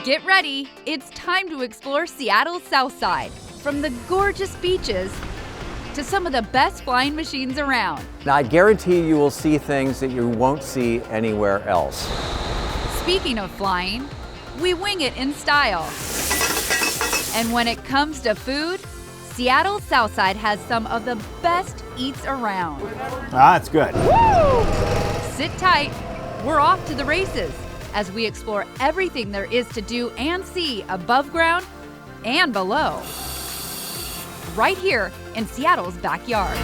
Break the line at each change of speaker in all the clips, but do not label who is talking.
Get ready, it's time to explore Seattle Southside. From the gorgeous beaches to some of the best flying machines around.
Now, I guarantee you will see things that you won't see anywhere else.
Speaking of flying, we wing it in style. And when it comes to food, Seattle Southside has some of the best eats around.
That's good.
Woo! Sit tight, we're off to the races as we explore everything there is to do and see above ground and below. Right here in Seattle's backyard.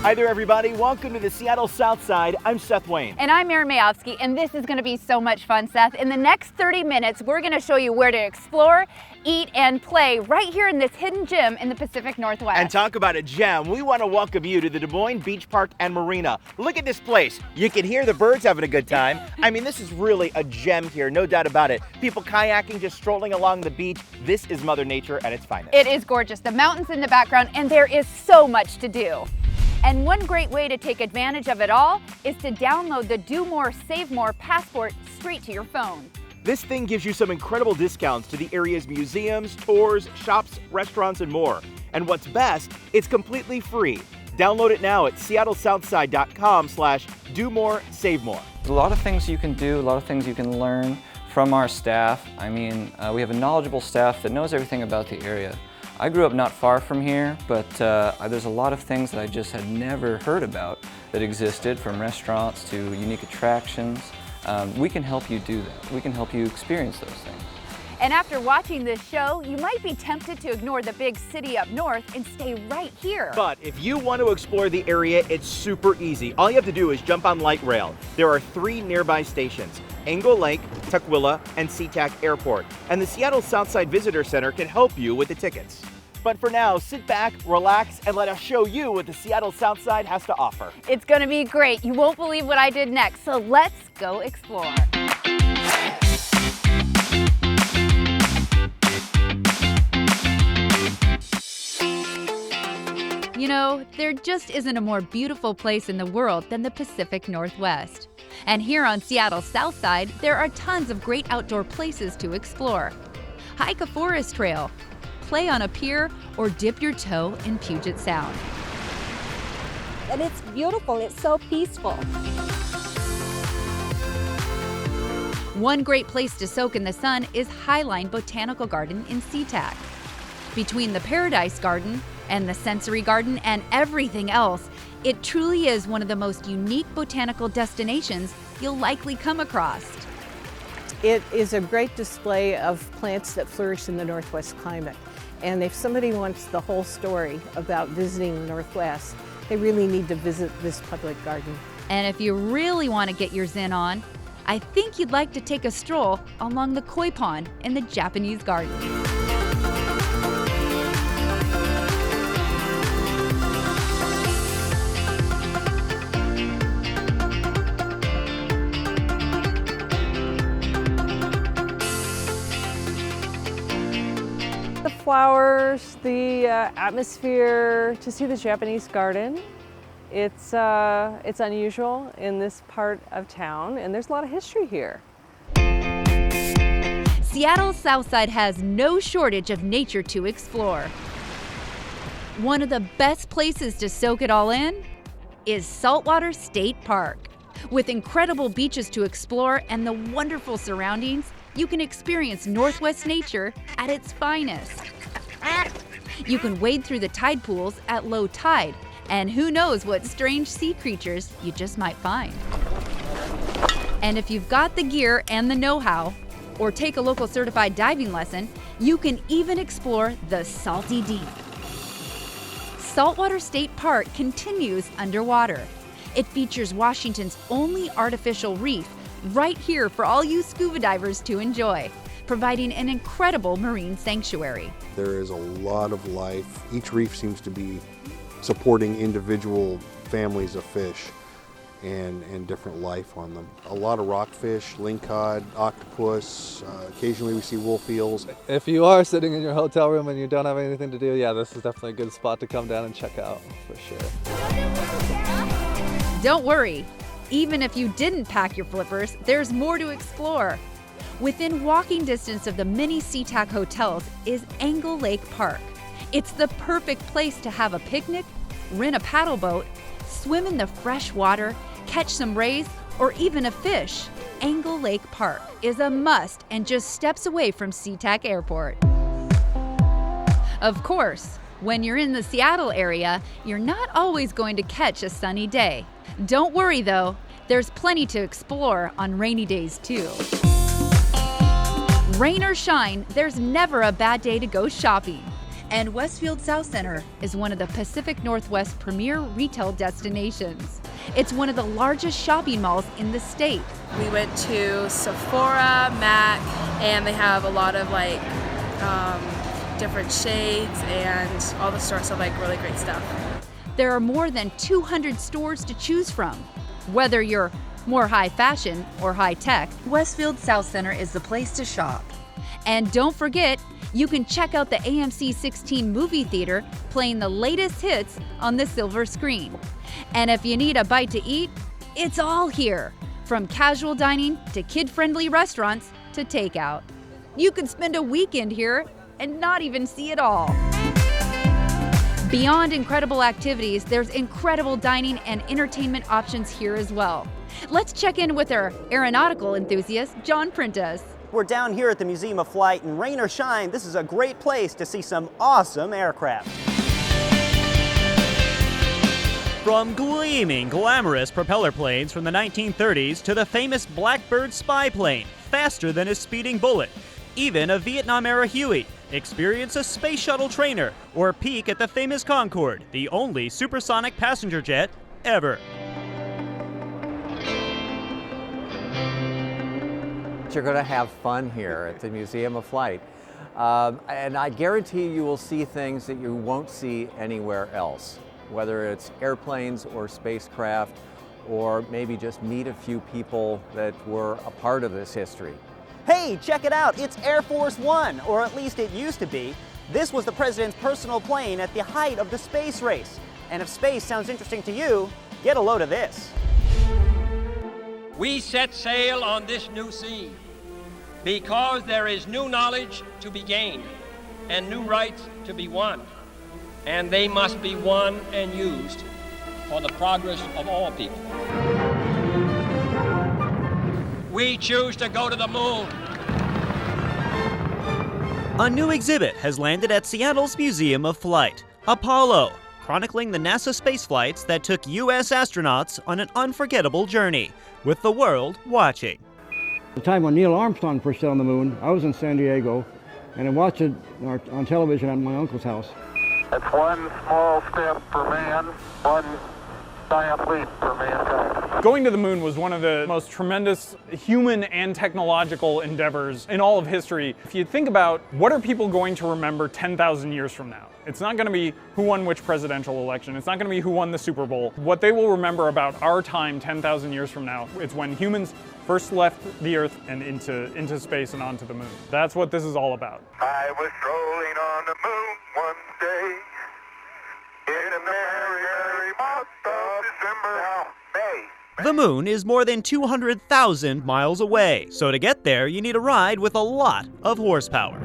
Hi there, everybody. Welcome to the Seattle Southside. I'm Seth Wayne.
And I'm Erin Mayovsky, and this is going to be so much fun, Seth. In the next 30 minutes, we're going to show you where to explore, eat, and play right here in this hidden gem in the Pacific Northwest.
And talk about a gem, we want to welcome you to the Des Moines Beach Park and Marina. Look at this place. You can hear the birds having a good time. I mean, this is really a gem here, no doubt about it. People kayaking, just strolling along the beach. This is Mother Nature at its finest.
It is gorgeous. The mountains in the background, and there is so much to do. And one great way to take advantage of it all is to download the Do More, Save More passport straight to your phone.
This thing gives you some incredible discounts to the area's museums, tours, shops, restaurants, and more. And what's best, it's completely free. Download it now at seattleSouthside.com/do-more-save-more.
There's a lot of things you can do, a lot of things you can learn from our staff. I mean, we have a knowledgeable staff that knows everything about the area. I grew up not far from here, but there's a lot of things that I just had never heard about that existed, from restaurants to unique attractions. We can help you do that. We can help you experience those things.
And after watching this show, you might be tempted to ignore the big city up north and stay right here.
But if you want to explore the area, it's super easy. All you have to do is jump on light rail. There are 3 nearby stations: Angle Lake, Tukwila, and SeaTac Airport. And the Seattle Southside Visitor Center can help you with the tickets. But for now, sit back, relax, and let us show you what the Seattle Southside has to offer.
It's going to be great. You won't believe what I did next, so let's go explore.
You know, there just isn't a more beautiful place in the world than the Pacific Northwest. And here on Seattle Southside, there are tons of great outdoor places to explore. Hike a forest trail, play on a pier, or dip your toe in Puget Sound.
And it's beautiful, it's so peaceful.
One great place to soak in the sun is Highline Botanical Garden in SeaTac. Between the Paradise Garden and the Sensory Garden and everything else, it truly is one of the most unique botanical destinations you'll likely come across.
It is a great display of plants that flourish in the Northwest climate. And if somebody wants the whole story about visiting the Northwest, they really need to visit this public garden.
And if you really want to get your zen on, I think you'd like to take a stroll along the koi pond in the Japanese garden.
The flowers, the atmosphere, to see the Japanese garden. It's unusual in this part of town, and there's a lot of history here.
Seattle Southside has no shortage of nature to explore. One of the best places to soak it all in is Saltwater State Park. With incredible beaches to explore and the wonderful surroundings, you can experience Northwest nature at its finest. You can wade through the tide pools at low tide, and who knows what strange sea creatures you just might find. And if you've got the gear and the know-how, or take a local certified diving lesson, you can even explore the salty deep. Saltwater State Park continues underwater. It features Washington's only artificial reef right here for all you scuba divers to enjoy, providing an incredible marine sanctuary.
There is a lot of life. Each reef seems to be supporting individual families of fish and different life on them. A lot of rockfish, lingcod, octopus, occasionally we see wolf eels.
If you are sitting in your hotel room and you don't have anything to do, yeah, this is definitely a good spot to come down and check out for sure.
Don't worry, even if you didn't pack your flippers, there's more to explore. Within walking distance of the mini SeaTac hotels is Angle Lake Park. It's the perfect place to have a picnic, rent a paddle boat, swim in the fresh water, catch some rays, or even a fish. Angle Lake Park is a must and just steps away from SeaTac Airport. Of course, when you're in the Seattle area, you're not always going to catch a sunny day. Don't worry though, there's plenty to explore on rainy days too. Rain or shine, there's never a bad day to go shopping. And Westfield South Center is one of the Pacific Northwest premier retail destinations. It's one of the largest shopping malls in the state.
We went to Sephora, MAC, and they have a lot of different shades, and all the stores have really great stuff.
There are more than 200 stores to choose from. Whether you're more high fashion or high tech, Westfield South Center is the place to shop. And don't forget, you can check out the AMC 16 movie theater playing the latest hits on the silver screen. And if you need a bite to eat, it's all here. From casual dining to kid-friendly restaurants to takeout. You could spend a weekend here and not even see it all. Beyond incredible activities, there's incredible dining and entertainment options here as well. Let's check in with our aeronautical enthusiast, John Prentice.
We're down here at the Museum of Flight, and rain or shine, this is a great place to see some awesome aircraft.
From gleaming, glamorous propeller planes from the 1930s to the famous Blackbird spy plane, faster than a speeding bullet, even a Vietnam-era Huey. Experience a space shuttle trainer or peek at the famous Concorde, the only supersonic passenger jet ever.
You're going to have fun here at the Museum of Flight. And I guarantee you will see things that you won't see anywhere else, whether it's airplanes or spacecraft, or maybe just meet a few people that were a part of this history.
Hey, check it out, it's Air Force One, or at least it used to be. This was the president's personal plane at the height of the space race. And if space sounds interesting to you, get a load of this.
We set sail on this new sea because there is new knowledge to be gained and new rights to be won. And they must be won and used for the progress of all people. We choose to go to the moon.
A new exhibit has landed at Seattle's Museum of Flight, Apollo, chronicling the NASA space flights that took U.S. astronauts on an unforgettable journey, with the world watching.
The time when Neil Armstrong first set on the moon, I was in San Diego, and I watched it on television at my uncle's house.
It's one small step for man, one giant leap for mankind.
Going to the moon was one of the most tremendous human and technological endeavors in all of history. If you think about what are people going to remember 10,000 years from now, it's not going to be who won which presidential election. It's not going to be who won the Super Bowl. What they will remember about our time 10,000 years from now, it's when humans first left the Earth and into space and onto the moon. That's what this is all about.
I was strolling on the moon one day in a merry month of December. Now, May.
The moon is more than 200,000 miles away, so to get there, you need a ride with a lot of horsepower.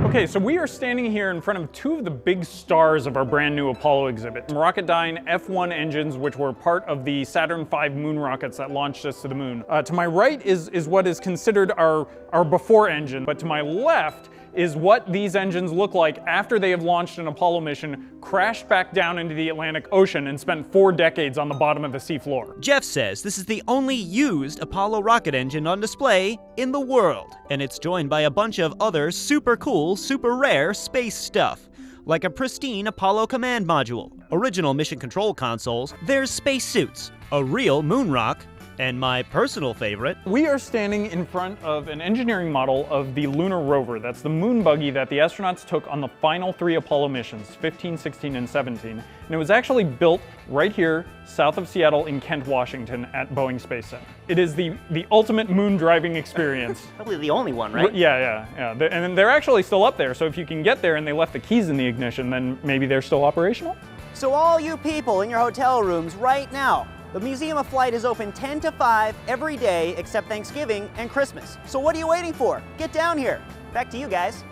Okay, so we are standing here in front of two of the big stars of our brand new Apollo exhibit. Rocketdyne F1 engines, which were part of the Saturn V moon rockets that launched us to the moon. To my right is what is considered our before engine, but to my left is what these engines look like after they have launched an Apollo mission, crashed back down into the Atlantic Ocean, and spent 4 decades on the bottom of the seafloor.
Jeff says this is the only used Apollo rocket engine on display in the world, and it's joined by a bunch of other super cool, super rare space stuff, like a pristine Apollo command module, original mission control consoles, there's spacesuits, a real moon rock, and my personal favorite.
We are standing in front of an engineering model of the lunar rover. That's the moon buggy that the astronauts took on the final 3 Apollo missions, 15, 16, and 17. And it was actually built right here, south of Seattle in Kent, Washington at Boeing Space Center. It is the ultimate moon driving experience.
Probably the only one, right?
Yeah. And they're actually still up there, so if you can get there and they left the keys in the ignition, then maybe they're still operational?
So all you people in your hotel rooms right now, the Museum of Flight is open 10 to 5 every day except Thanksgiving and Christmas. So what are you waiting for? Get down here. Back to you guys.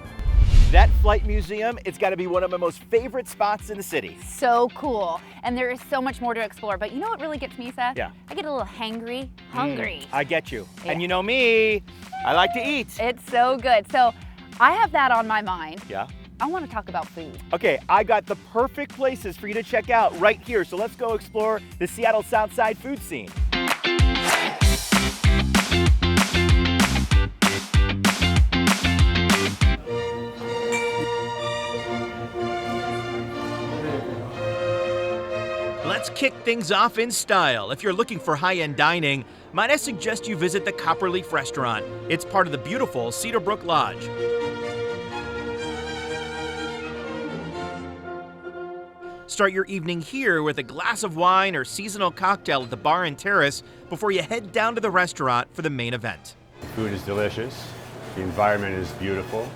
That flight museum, it's got to be one of my most favorite spots in the city.
So cool. And there is so much more to explore. But you know what really gets me, Seth?
Yeah.
I get a little hungry.
I get you.
Yeah.
And you know me, I like to eat.
It's so good. So I have that on my mind.
Yeah.
I want to talk about food.
Okay, I got the perfect places for you to check out right here. So let's go explore the Seattle Southside food scene. Let's kick things off in style. If you're looking for high-end dining, might I suggest you visit the Copperleaf Restaurant. It's part of the beautiful Cedar Brook Lodge. Start your evening here with a glass of wine or seasonal cocktail at the bar and terrace before you head down to the restaurant for the main event.
The food is delicious, the environment is beautiful,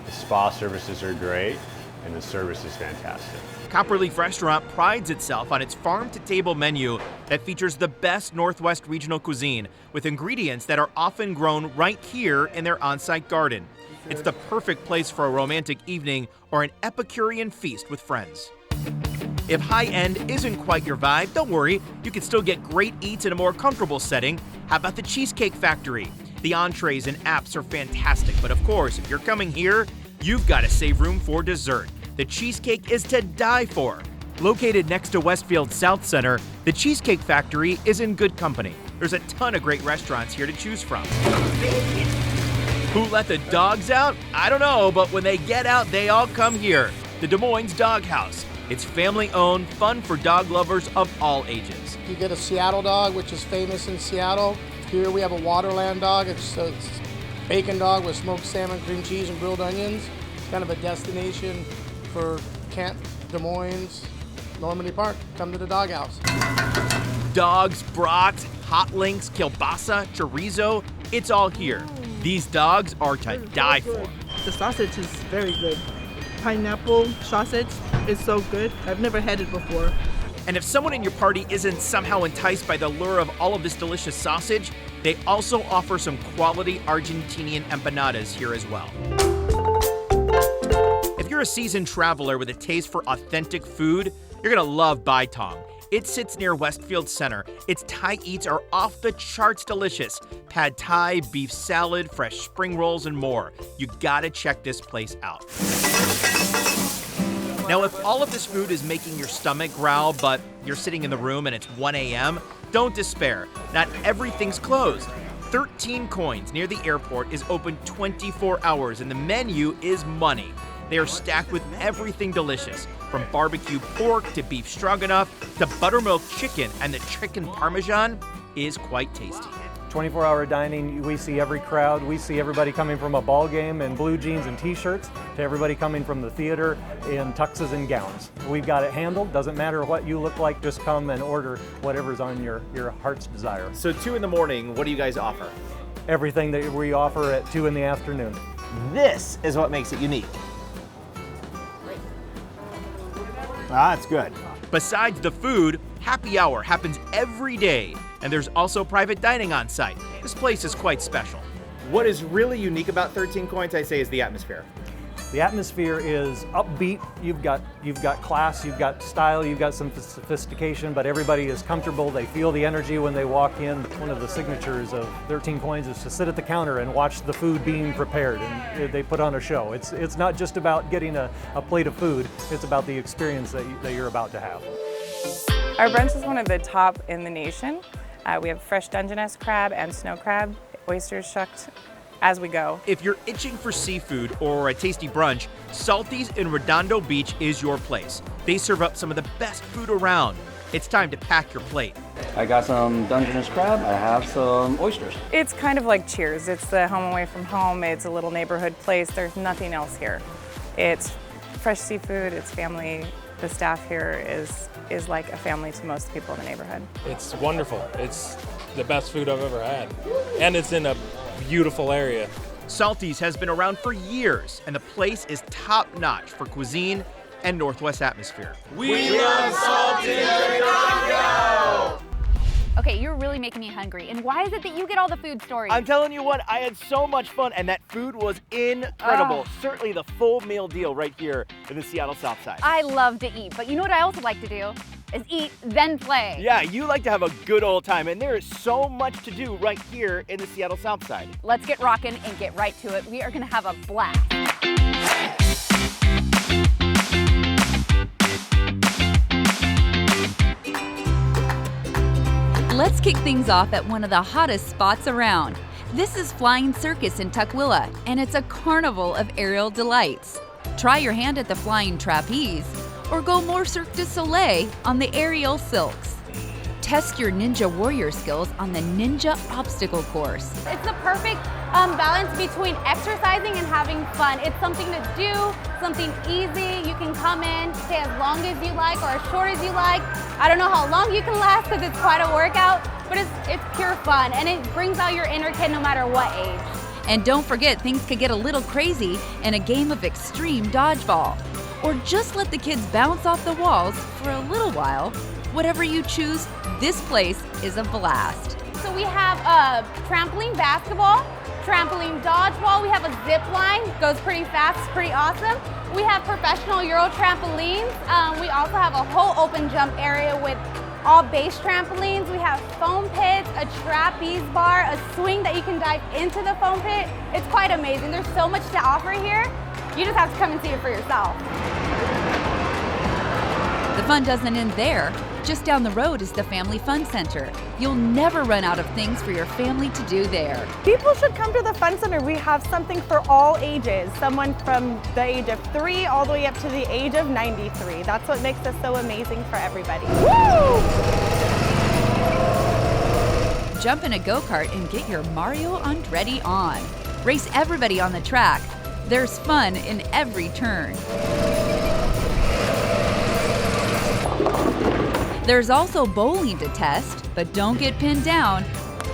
the spa services are great, and the service is fantastic.
Copperleaf Restaurant prides itself on its farm-to-table menu that features the best Northwest regional cuisine with ingredients that are often grown right here in their on-site garden. It's the perfect place for a romantic evening or an Epicurean feast with friends. If high-end isn't quite your vibe, don't worry, you can still get great eats in a more comfortable setting. How about the Cheesecake Factory? The entrees and apps are fantastic, but of course, if you're coming here, you've got to save room for dessert. The cheesecake is to die for. Located next to Westfield South Center, the Cheesecake Factory is in good company. There's a ton of great restaurants here to choose from. Who let the dogs out? I don't know, but when they get out, they all come here. The Des Moines Dog House. It's family-owned, fun for dog lovers of all ages.
You get a Seattle dog, which is famous in Seattle. Here we have a Waterland dog. It's bacon dog with smoked salmon, cream cheese, and grilled onions. It's kind of a destination for Kent, Des Moines, Normandy Park. Come to the Dog House.
Dogs, brats, hot links, kielbasa, chorizo, it's all here. These dogs are to die for.
The sausage is very good. Pineapple sausage is so good. I've never had it before.
And if someone in your party isn't somehow enticed by the lure of all of this delicious sausage, they also offer some quality Argentinian empanadas here as well. If you're a seasoned traveler with a taste for authentic food, you're gonna love Bai Tong. It sits near Westfield Center. Its Thai eats are off the charts delicious. Pad Thai, beef salad, fresh spring rolls, and more. You gotta check this place out. Now, if all of this food is making your stomach growl, but you're sitting in the room and it's 1 a.m., don't despair. Not everything's closed. 13 Coins near the airport is open 24 hours, and the menu is money. They are stacked with everything delicious, from barbecue pork to beef stroganoff to buttermilk chicken, and the chicken parmesan is quite tasty.
24-hour dining, we see every crowd. We see everybody coming from a ball game in blue jeans and t-shirts to everybody coming from the theater in tuxes and gowns. We've got it handled. Doesn't matter what you look like, just come and order whatever's on your heart's desire.
So 2 in the morning, what do you guys offer?
Everything that we offer at 2 in the afternoon.
This is what makes it unique. Ah, that's good. Besides the food, happy hour happens every day, and there's also private dining on site. This place is quite special. What is really unique about 13 Coins, I say, is the atmosphere.
The atmosphere is upbeat. You've got class, you've got style, you've got some sophistication, but everybody is comfortable. They feel the energy when they walk in. One of the signatures of 13 Coins is to sit at the counter and watch the food being prepared, and they put on a show. It's not just about getting a plate of food, it's about the experience that you're about to have.
Our brunch is one of the top in the nation. We have fresh Dungeness crab and snow crab, oysters shucked as we go.
If you're itching for seafood or a tasty brunch, Salty's in Redondo Beach is your place. They serve up some of the best food around. It's time to pack your plate.
I got some Dungeness crab, I have some oysters.
It's kind of like Cheers. It's the home away from home. It's a little neighborhood place. There's nothing else here. It's fresh seafood, it's family. The staff here is like a family to most people in the neighborhood.
It's wonderful. It's the best food I've ever had. And it's in a beautiful area.
Salty's has been around for years, and the place is top-notch for cuisine, and Northwest atmosphere.
We love salted taco!
Okay, you're really making me hungry. And why is it that you get all the food stories?
I'm telling you what, I had so much fun, and that food was incredible. Certainly the full meal deal right here in the Seattle Southside.
I love to eat, but you know what I also like to do? Is eat, then play.
Yeah, you like to have a good old time, and there is so much to do right here in the Seattle Southside.
Let's get rocking and get right to it. We are gonna have a blast.
Let's kick things off at one of the hottest spots around. This is Flying Circus in Tukwila, and it's a carnival of aerial delights. Try your hand at the flying trapeze, or go more Cirque du Soleil on the aerial silks. Test your ninja warrior skills on the ninja obstacle course.
It's the perfect balance between exercising and having fun. It's something to do, something easy. You can come in, stay as long as you like or as short as you like. I don't know how long you can last because it's quite a workout, but it's pure fun and it brings out your inner kid no matter what age.
And don't forget, things could get a little crazy in a game of extreme dodgeball. Or just let the kids bounce off the walls for a little while. Whatever you choose, this place is a blast.
So we have a trampoline basketball, trampoline dodgeball, we have a zip line, goes pretty fast, it's pretty awesome. We have professional Euro trampolines. We also have a whole open jump area with all base trampolines. We have foam pits, a trapeze bar, a swing that you can dive into the foam pit. It's quite amazing. There's so much to offer here. You just have to come and see it for yourself.
The fun doesn't end there. Just down the road is the Family Fun Center. You'll never run out of things for your family to do there.
People should come to the Fun Center. We have something for all ages. Someone from the age of 3 all the way up to the age of 93. That's what makes us so amazing for everybody. Woo!
Jump in a go-kart and get your Mario Andretti on. Race everybody on the track. There's fun in every turn. There's also bowling to test, but don't get pinned down.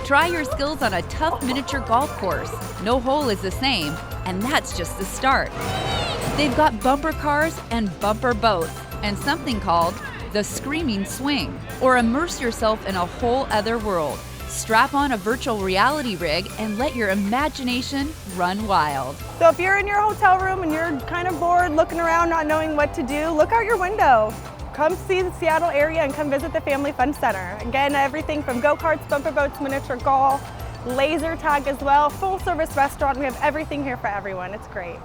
Try your skills on a tough miniature golf course. No hole is the same, and that's just the start. They've got bumper cars and bumper boats, and something called the Screaming Swing. Or immerse yourself in a whole other world. Strap on a virtual reality rig and let your imagination run wild.
So if you're in your hotel room and you're kind of bored, looking around, not knowing what to do, look out your window. Come see the Seattle area and come visit the Family Fun Center. Again, everything from go-karts, bumper boats, miniature golf, laser tag as well, full service restaurant. We have everything here for everyone. It's great.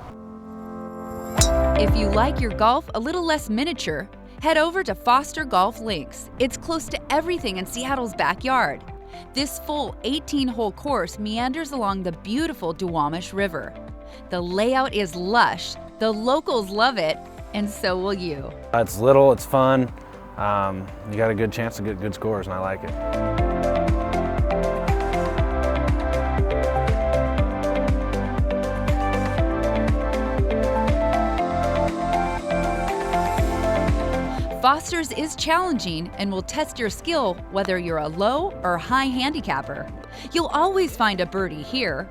If you like your golf a little less miniature, head over to Foster Golf Links. It's close to everything in Seattle's backyard. This full 18-hole course meanders along the beautiful Duwamish River. The layout is lush, the locals love it, and so will you.
It's little, it's fun, you got a good chance to get good scores, and I like it.
Foster's is challenging and will test your skill whether you're a low or high handicapper. You'll always find a birdie here,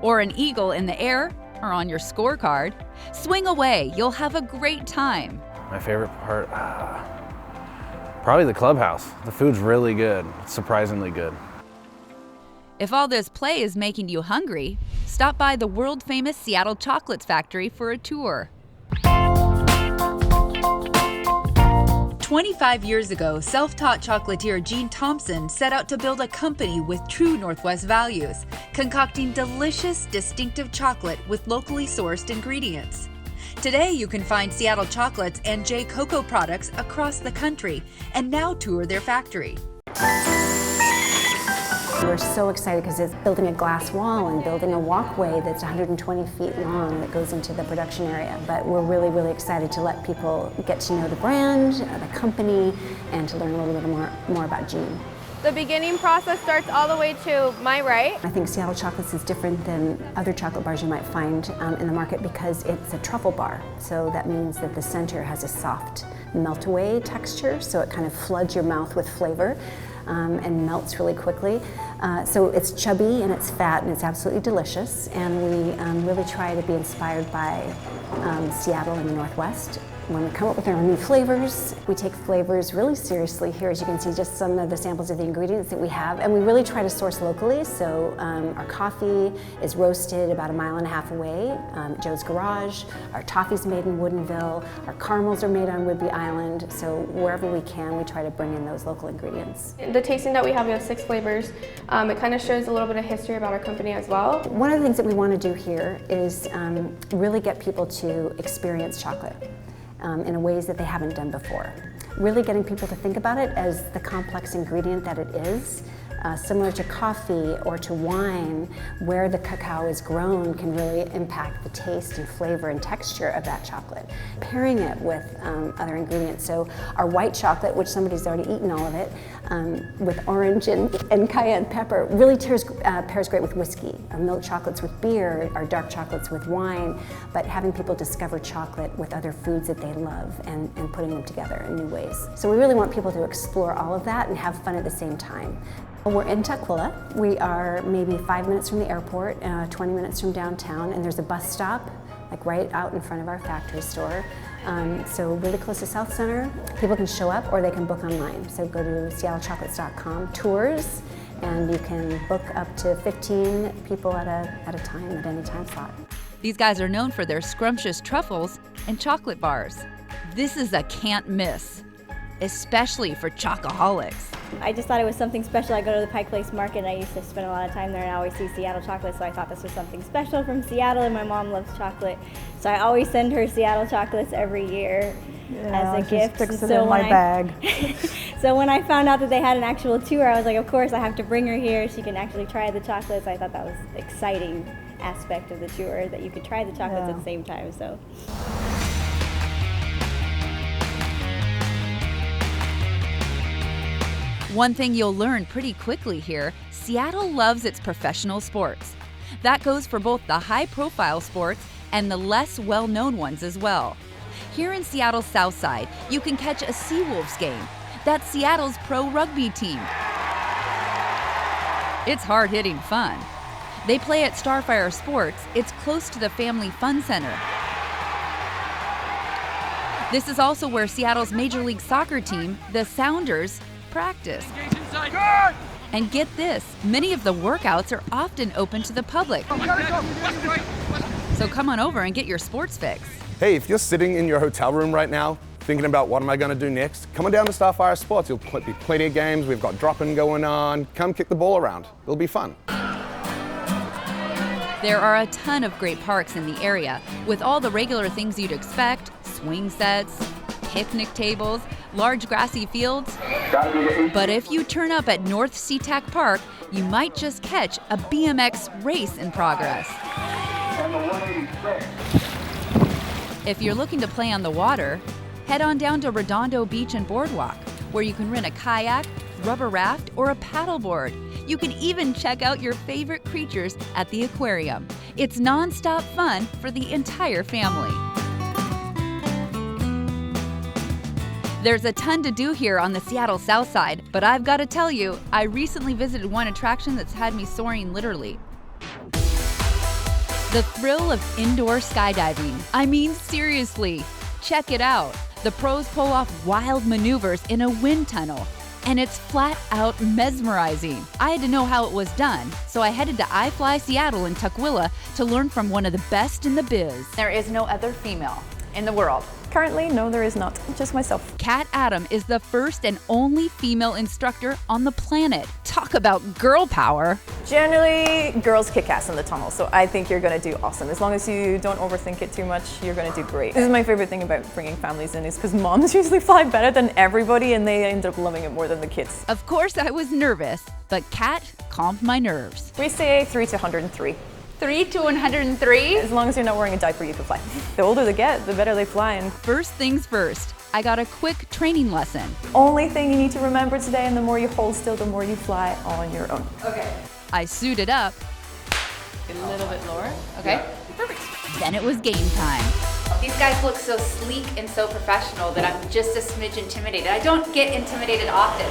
or an eagle in the air, or on your scorecard. Swing away, you'll have a great time.
My favorite part, probably the clubhouse. The food's really good, it's surprisingly good.
If all this play is making you hungry, stop by the world-famous Seattle Chocolates Factory for a tour. 25 years ago, self-taught chocolatier Gene Thompson set out to build a company with true Northwest values, concocting delicious, distinctive chocolate with locally sourced ingredients. Today, you can find Seattle Chocolates and J. Cocoa products across the country, and now tour their factory.
We're so excited because it's building a glass wall and building a walkway that's 120 feet long that goes into the production area. But we're really, really excited to let people get to know the brand, the company, and to learn a little bit more about Gene.
The beginning process starts all the way to my right.
I think Seattle Chocolates is different than other chocolate bars you might find in the market because it's a truffle bar. So that means that the center has a soft melt-away texture, so it kind of floods your mouth with flavor. And melts really quickly. So it's chubby and it's fat and it's absolutely delicious. And we really try to be inspired by Seattle and the Northwest When we come up with our new flavors, we take flavors really seriously. Here, as you can see, just some of the samples of the ingredients that we have, and we really try to source locally. So our coffee is roasted about 1.5 miles away, Joe's Garage. Our toffee's made in Woodinville. Our caramels are made on Whidbey Island. So wherever we can, we try to bring in those local ingredients.
The tasting that we have 6 flavors. It kind of shows a little bit of history about our company as well.
One of the things that we want to do here is really get people to experience chocolate in ways that they haven't done before. Really getting people to think about it as the complex ingredient that it is. Similar to coffee or to wine, where the cacao is grown can really impact the taste and flavor and texture of that chocolate. Pairing it with other ingredients. So our white chocolate, which somebody's already eaten all of it, with orange and cayenne pepper, really pairs great with whiskey. Our milk chocolates with beer, our dark chocolates with wine, but having people discover chocolate with other foods that they love and putting them together in new ways. So we really want people to explore all of that and have fun at the same time. We're in Tukwila. We are maybe 5 minutes from the airport, 20 minutes from downtown, and there's a bus stop like right out in front of our factory store. So really close to South Center. People can show up or they can book online. So go to seattlechocolates.com, tours, and you can book up to 15 people at a time, at any time slot.
These guys are known for their scrumptious truffles and chocolate bars. This is a can't miss, especially for chocoholics.
I just thought it was something special. I go to the Pike Place Market and I used to spend a lot of time there and I always see Seattle chocolate, so I thought this was something special from Seattle, and my mom loves chocolate. So I always send her Seattle chocolates every year as a gift.
Sticks it in my bag.
So when I found out that they had an actual tour, I was like, of course I have to bring her here. She can actually try the chocolates. I thought that was an exciting aspect of the tour, that you could try the chocolates at the same time. So.
One thing you'll learn pretty quickly here, Seattle loves its professional sports. That goes for both the high-profile sports and the less well-known ones as well. Here in Seattle Southside, you can catch a Seawolves game. That's Seattle's pro rugby team. It's hard-hitting fun. They play at Starfire Sports. It's close to the Family Fun Center. This is also where Seattle's Major League Soccer team, the Sounders, practice. And get this, many of the workouts are often open to the public. So come on over and get your sports fix.
Hey, if you're sitting in your hotel room right now, thinking about what am I going to do next, come on down to Starfire Sports. There'll be plenty of games. We've got drop-in going on. Come kick the ball around. It'll be fun.
There are a ton of great parks in the area, with all the regular things you'd expect: swing sets, picnic tables, large grassy fields. But if you turn up at North SeaTac Park, you might just catch a BMX race in progress. If you're looking to play on the water, head on down to Redondo Beach and Boardwalk, where you can rent a kayak, rubber raft, or a paddleboard. You can even check out your favorite creatures at the aquarium. It's non-stop fun for the entire family. There's a ton to do here on the Seattle Southside, but I've got to tell you, I recently visited one attraction that's had me soaring literally. The thrill of indoor skydiving. I mean, seriously, check it out. The pros pull off wild maneuvers in a wind tunnel, and it's flat out mesmerizing. I had to know how it was done, so I headed to iFly Seattle in Tukwila to learn from one of the best in the biz.
There is no other female in the world.
Currently, no, there is not. Just myself.
Kat Adam is the first and only female instructor on the planet. Talk about girl power.
Generally, girls kick ass in the tunnel, so I think you're gonna do awesome. As long as you don't overthink it too much, you're gonna do great. This is my favorite thing about bringing families in, is because moms usually fly better than everybody and they end up loving it more than the kids.
Of course I was nervous, but Kat calmed my nerves.
We say 3 to 103.
3 to 103?
As long as you're not wearing a diaper, you can fly. The older they get, the better they fly. And
first things first, I got a quick training lesson.
Only thing you need to remember today, and the more you hold still, the more you fly on your own.
Okay.
I suited up.
A little bit lower. Okay.
Yeah. Perfect. Then it was game time.
These guys look so sleek and so professional that I'm just a smidge intimidated. I don't get intimidated often.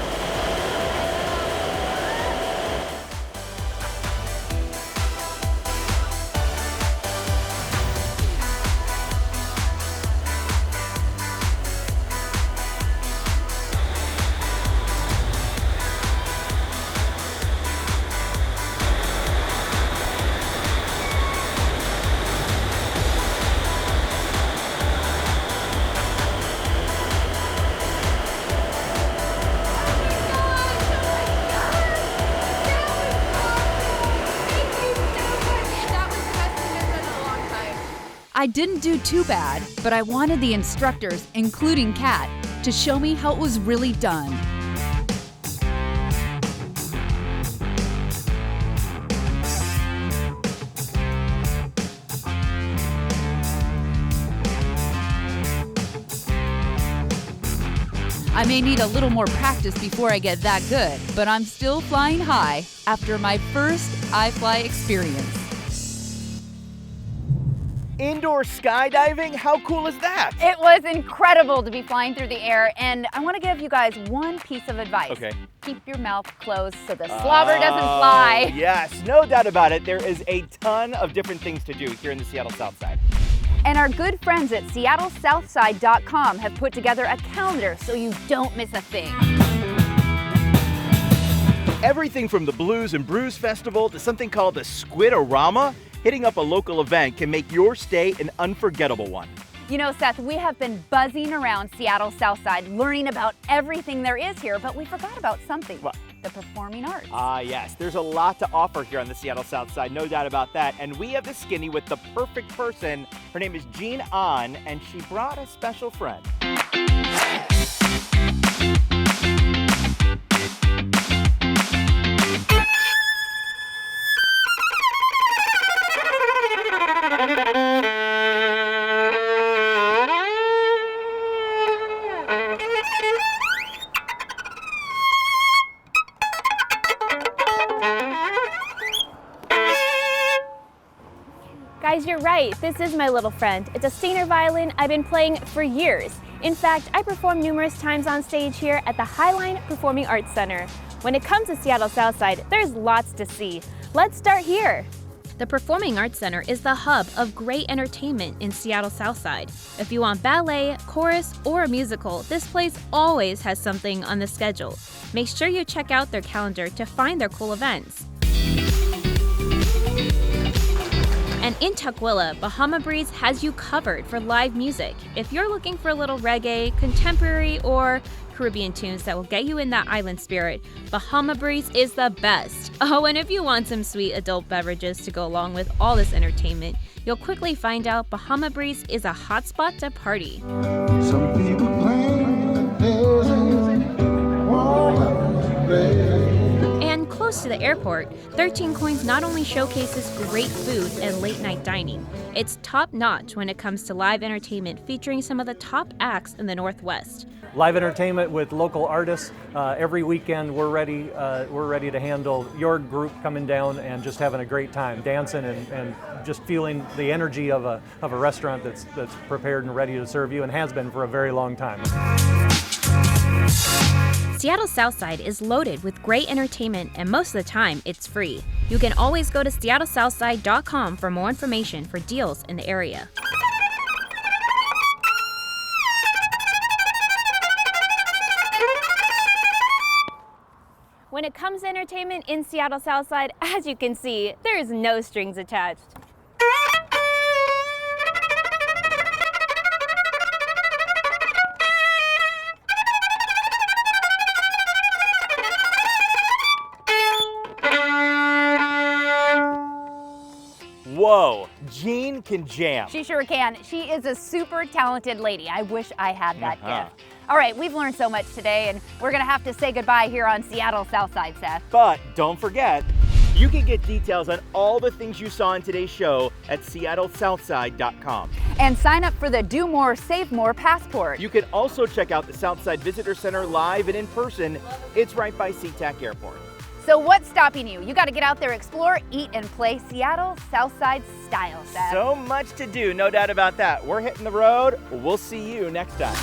I didn't do too bad, but I wanted the instructors, including Kat, to show me how it was really done. I may need a little more practice before I get that good, but I'm still flying high after my first iFly experience.
Indoor skydiving? How cool is that?
It was incredible to be flying through the air, and I want to give you guys one piece of advice.
Okay.
Keep your mouth closed so the slobber doesn't fly.
Yes, no doubt about it. There is a ton of different things to do here in the Seattle Southside.
And our good friends at SeattleSouthside.com have put together a calendar so you don't miss a thing.
Everything from the Blues and Brews Festival to something called the Squid-O-Rama, hitting up a local event can make your stay an unforgettable one.
You know, Seth, we have been buzzing around Seattle Southside, learning about everything there is here, but we forgot about something.
What?
The performing arts.
Yes, there's a lot to offer here on the Seattle Southside, no doubt about that. And we have the skinny with the perfect person. Her name is Jean Ahn, and she brought a special friend.
Guys, you're right. This is my little friend. It's a Steiner violin I've been playing for years. In fact, I performed numerous times on stage here at the Highline Performing Arts Center. When it comes to Seattle Southside, there's lots to see. Let's start here.
The Performing Arts Center is the hub of great entertainment in Seattle Southside. If you want ballet, chorus, or a musical, this place always has something on the schedule. Make sure you check out their calendar to find their cool events. And in Tukwila, Bahama Breeze has you covered for live music. If you're looking for a little reggae, contemporary, or Caribbean tunes that will get you in that island spirit, Bahama Breeze is the best. Oh, and if you want some sweet adult beverages to go along with all this entertainment, you'll quickly find out Bahama Breeze is a hot spot to party.
Some people claim
And close to the airport, 13 Coins not only showcases great food and late-night dining, it's top-notch when it comes to live entertainment featuring some of the top acts in the Northwest.
Live entertainment with local artists. Every weekend we're ready to handle your group coming down and just having a great time, dancing and just feeling the energy of a restaurant that's prepared and ready to serve you and has been for a very long time.
Seattle Southside is loaded with great entertainment, and most of the time it's free. You can always go to SeattleSouthside.com for more information for deals in the area.
When it comes to entertainment in Seattle Southside, as you can see, there's no strings attached.
Whoa, Jean can jam.
She sure can. She is a super talented lady. I wish I had that gift. All right, we've learned so much today, and we're gonna have to say goodbye here on Seattle Southside, Seth.
But don't forget, you can get details on all the things you saw in today's show at SeattleSouthside.com.
And sign up for the Do More, Save More passport.
You can also check out the Southside Visitor Center live and in person. It's right by SeaTac Airport.
So what's stopping you? You gotta get out there, explore, eat, and play Seattle Southside style, Seth.
So much to do, no doubt about that. We're hitting the road. We'll see you next time.